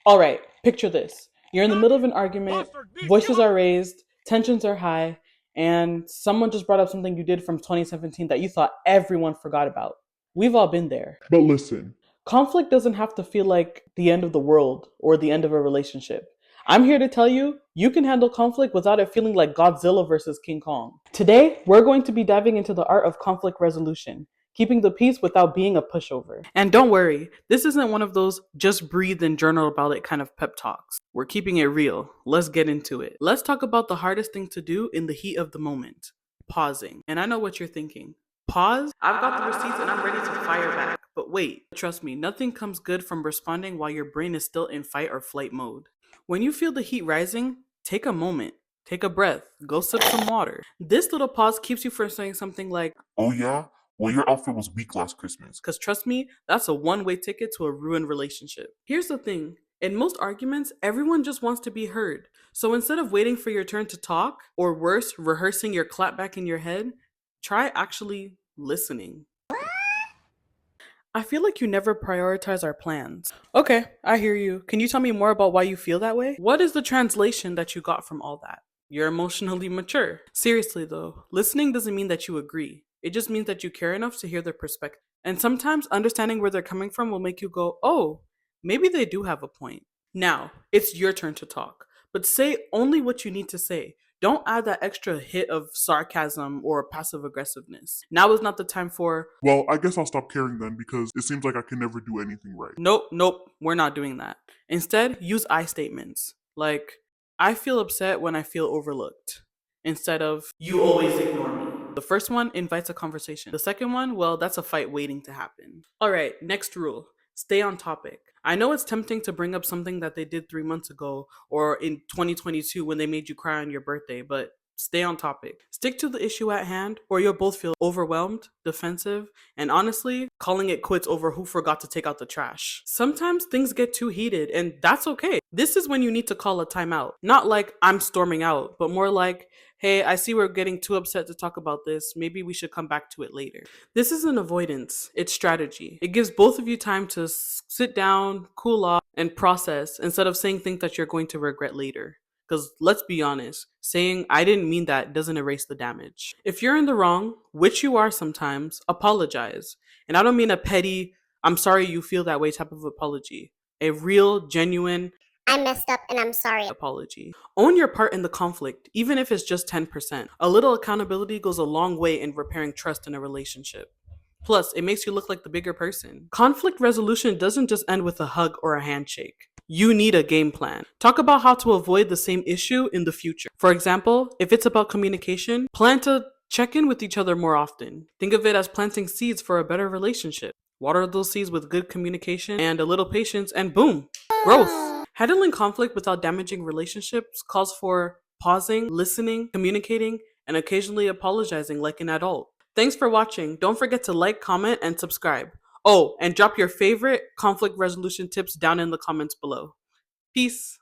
All right, picture this. You're in the middle of an argument, voices are raised, tensions are high, and someone just brought up something you did from 2017 that you thought everyone forgot about. We've all been there. But listen, Conflict doesn't have to feel like the end of the world or the end of a relationship. I'm here to tell you, you can handle conflict without it feeling like Godzilla versus King Kong. Today, we're going to be diving into the art of conflict resolution, keeping the peace without being a pushover. And don't worry, this isn't one of those just breathe and journal about it kind of pep talks. We're keeping it real. Let's get into it. Let's talk about the hardest thing to do in the heat of the moment, pausing. And I know what you're thinking. Pause? I've got the receipts and I'm ready to fire back. But wait, trust me, nothing comes good from responding while your brain is still in fight or flight mode. When you feel the heat rising, take a moment. Take a breath. Go sip some water. This little pause keeps you from saying something like, oh yeah? Well, your outfit was weak last Christmas. because trust me, that's a one-way ticket to a ruined relationship. Here's the thing. In most arguments, everyone just wants to be heard. So instead of waiting for your turn to talk, or worse, rehearsing your clapback in your head, try actually listening. I feel like you never prioritize our plans. Okay, I hear you. Can you tell me more about why you feel that way? What is the translation that you got from all that? You're emotionally mature. Seriously though, listening doesn't mean that you agree. It just means that you care enough to hear their perspective. And sometimes understanding where they're coming from will make you go, oh, maybe they do have a point. Now, it's your turn to talk, but say only what you need to say. Don't add that extra hit of sarcasm or passive aggressiveness. Now is not the time for, Well, I guess I'll stop caring then because it seems like I can never do anything right. nope, nope, we're not doing that. Instead, use I statements. Like, I feel upset when I feel overlooked. Instead of, you always ignore me. The first one invites a conversation. The second one, well, that's a fight waiting to happen. All right, next rule. Stay on topic. I know it's tempting to bring up something that they did 3 months ago or in 2022 when they made you cry on your birthday, but stay on topic. Stick to the issue at hand, or you'll both feel overwhelmed, defensive, and honestly, calling it quits over who forgot to take out the trash. Sometimes things get too heated, and that's okay. This is when you need to call a timeout. Not like I'm storming out, but more like, hey, I see we're getting too upset to talk about this. Maybe we should come back to it later. This isn't avoidance, it's strategy. It gives both of you time to sit down, cool off, and process instead of saying things that you're going to regret later. Because let's be honest, saying I didn't mean that doesn't erase the damage. If you're in the wrong, which you are sometimes, apologize. And I don't mean a petty, I'm sorry you feel that way type of apology. A real, genuine, I messed up and I'm sorry. apology. Own your part in the conflict, even if it's just 10%. A little accountability goes a long way in repairing trust in a relationship. Plus, it makes you look like the bigger person. Conflict resolution doesn't just end with a hug or a handshake. You need a game plan. Talk about how to avoid the same issue in the future. For example, if it's about communication, plan to check in with each other more often. Think of it as planting seeds for a better relationship. Water those seeds with good communication and a little patience, and boom, growth. Handling conflict without damaging relationships calls for pausing, listening, communicating, and occasionally apologizing like an adult. Thanks for watching. Don't forget to like, comment, and subscribe. Oh, and drop your favorite conflict resolution tips down in the comments below. Peace.